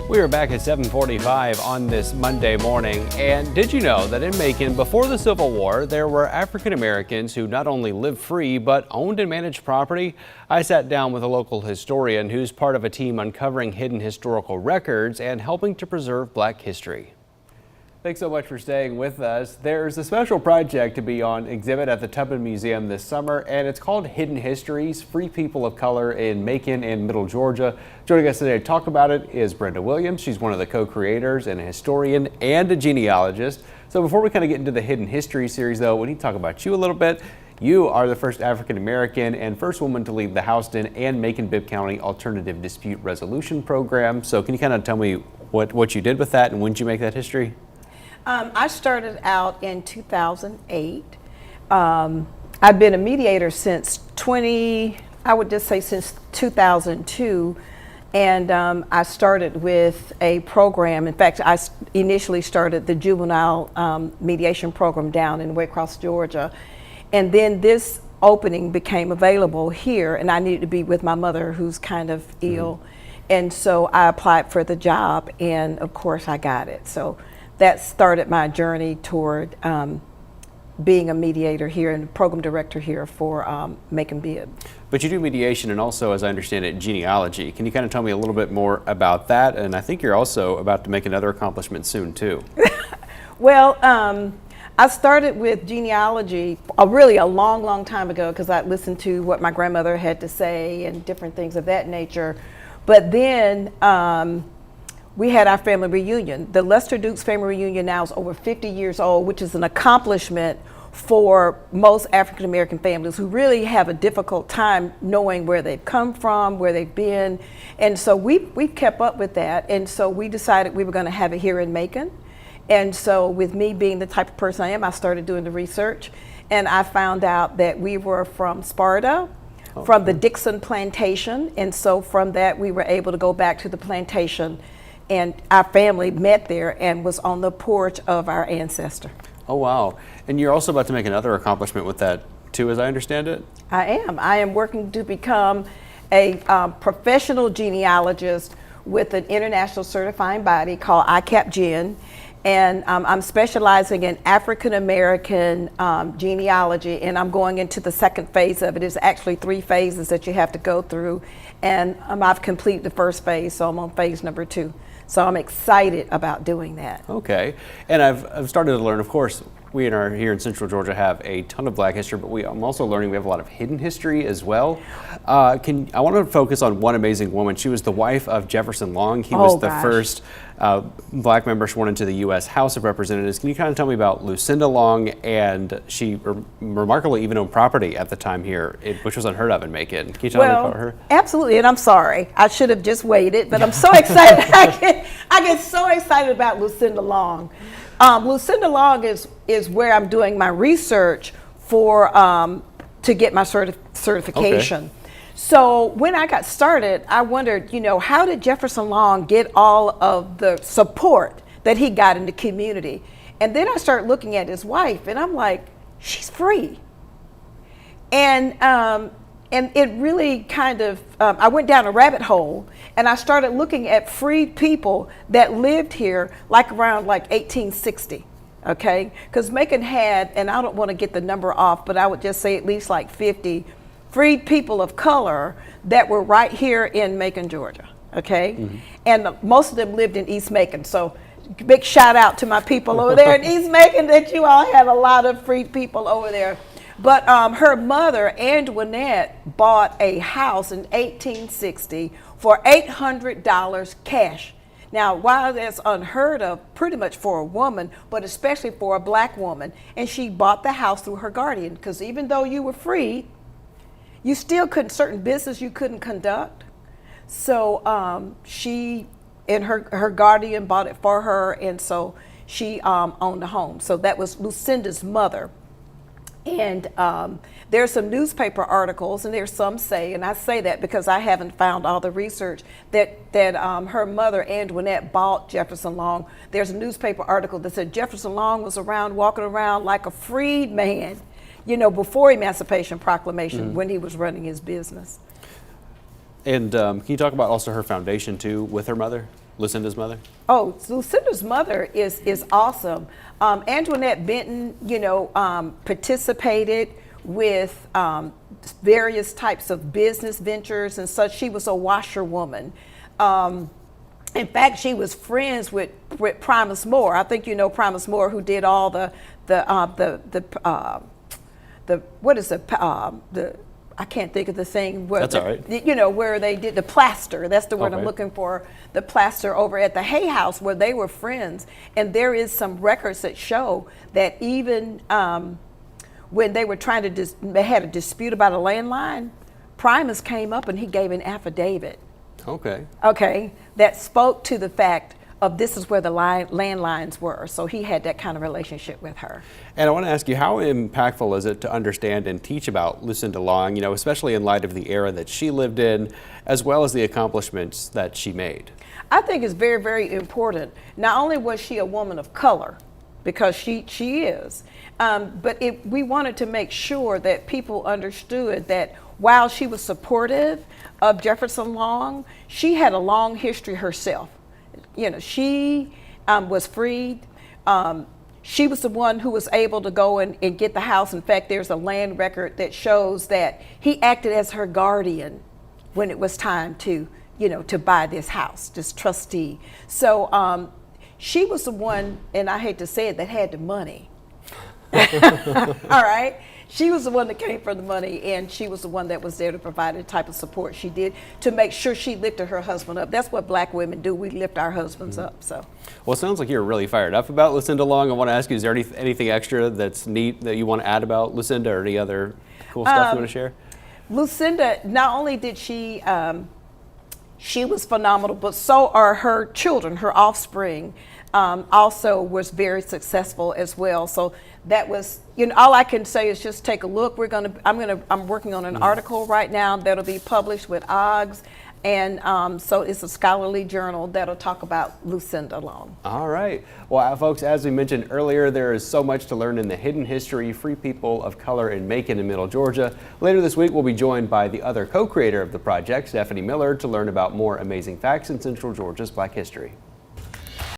We are back at 7:45 on this Monday morning, and did you know that in Macon, before the Civil War, there were African Americans who not only lived free but owned and managed property? I sat down with a local historian who's part of a team uncovering hidden historical records and helping to preserve Black history. Thanks so much for staying with us. There's a special project to be on exhibit at the Tubman Museum this summer, and it's called Hidden Histories, Free People of Color in Macon and Middle Georgia. Joining us today to talk about it is Brenda Williams. She's one of the co-creators and a historian and a genealogist. So before we kind of get into the Hidden History series, though, we need to talk about you a little bit. You are the first African American and first woman to lead the Houston and Macon-Bibb County Alternative Dispute Resolution Program. So can you kind of tell me what you did with that and when did you make that history? I started out in 2008. I've been a mediator since since 2002. And I started with a program. In fact, I initially started the juvenile mediation program down in Waycross, Georgia. And then this opening became available here, and I needed to be with my mother, who's kind of ill. And so I applied for the job, and of course I got it. So that started my journey toward being a mediator here and program director here for Macon-Bibb. But you do mediation and also, as I understand it, genealogy. Can you kind of tell me a little bit more about that? And I think you're also about to make another accomplishment soon, too. Well, I started with genealogy really a long time ago because I listened to what my grandmother had to say and different things of that nature. But then we had our family reunion. The Lester Dukes family reunion now is over 50 years old, which is an accomplishment for most African American families who really have a difficult time knowing where they've come from, where they've been. And so we've kept up with that. And so we decided we were going to have it here in Macon. And so with me being the type of person I am, I started doing the research. And I found out that we were from Sparta, from the Dixon plantation. And so from that, we were able to go back to the plantation. And our family met there and was on the porch of our ancestor. Oh, wow. And you're also about to make another accomplishment with that, too, as I understand it? I am. I am working to become a professional genealogist with an international certifying body called ICAP-GEN. And I'm specializing in African American genealogy, and I'm going into the second phase of it. There's actually 3 phases that you have to go through. And I've completed the first phase, so I'm on phase number 2. So I'm excited about doing that. Okay, and I've started to learn, of course, we here in Central Georgia have a ton of Black history, but I'm also learning we have a lot of hidden history as well. I want to focus on one amazing woman. She was the wife of Jefferson Long. He was the first Black member sworn into the U.S. House of Representatives. Can you kind of tell me about Lucinda Long? And she remarkably even owned property at the time here, which was unheard of in Macon. Can you tell me about her? Absolutely, and I'm sorry. I should have just waited, but I'm so excited. I get so excited about Lucinda Long. Lucinda Long is where I'm doing my research for to get my certification. Okay. So when I got started, I wondered, how did Jefferson Long get all of the support that he got in the community? And then I started looking at his wife, and I'm like, she's free. And it really kind of, I went down a rabbit hole, and I started looking at freed people that lived here around 1860, okay? Because Macon had, and I don't want to get the number off, but I would just say at least 50 freed people of color that were right here in Macon, Georgia, okay? Mm-hmm. And most of them lived in East Macon, so big shout out to my people over there in East Macon that you all had a lot of freed people over there. But her mother, Antoinette, bought a house in 1860 for $800 cash. Now, while that's unheard of pretty much for a woman, but especially for a Black woman, and she bought the house through her guardian, because even though you were free, you still couldn't, certain business you couldn't conduct. So she and her guardian bought it for her, and so she owned the home. So that was Lucinda's mother. And there's some newspaper articles, and there's some say, and I say that because I haven't found all the research, that her mother, Antoinette, bought Jefferson Long. There's a newspaper article that said Jefferson Long was walking around like a freed man, before Emancipation Proclamation, when he was running his business. And can you talk about also her foundation too with her mother? Lucinda's mother? Oh, Lucinda's mother is awesome. Antoinette Benton, participated with various types of business ventures and such. She was a washerwoman. In fact, she was friends with Primus Moore. I think you know Primus Moore, who did all I can't think of the thing where That's all right. Where they did the plaster. That's the word Okay. I'm looking for. The plaster over at the Hay House, where they were friends. And there is some records that show that even when they were trying to they had a dispute about a landline, Primus came up and he gave an affidavit. Okay. That spoke to the fact of this is where the landlines were. So he had that kind of relationship with her. And I want to ask you, how impactful is it to understand and teach about Lucinda Long, especially in light of the era that she lived in, as well as the accomplishments that she made? I think it's very, very important. Not only was she a woman of color, because she is, but we wanted to make sure that people understood that while she was supportive of Jefferson Long, she had a long history herself. She was freed. She was the one who was able to go and get the house. In fact, there's a land record that shows that he acted as her guardian when it was time to buy this house, this trustee. So she was the one, and I hate to say it, that had the money. All right. She was the one that came for the money, and she was the one that was there to provide the type of support she did to make sure she lifted her husband up. That's what black women do. We lift our husbands up. So, well, it sounds like you're really fired up about Lucinda Long. I want to ask you, is there anything extra that's neat that you want to add about Lucinda, or any other cool stuff you want to share? Lucinda, not only did she was phenomenal, but so are her children, her offspring. Also was very successful as well. So that was, all I can say is just take a look. I'm working on an article right now that'll be published with OGS, and so it's a scholarly journal that'll talk about Lucinda Long. All right. Well, folks, as we mentioned earlier, there is so much to learn in the hidden history, Free People of Color in Macon and Middle Georgia. Later this week, we'll be joined by the other co-creator of the project, Stephanie Miller, to learn about more amazing facts in Central Georgia's Black history.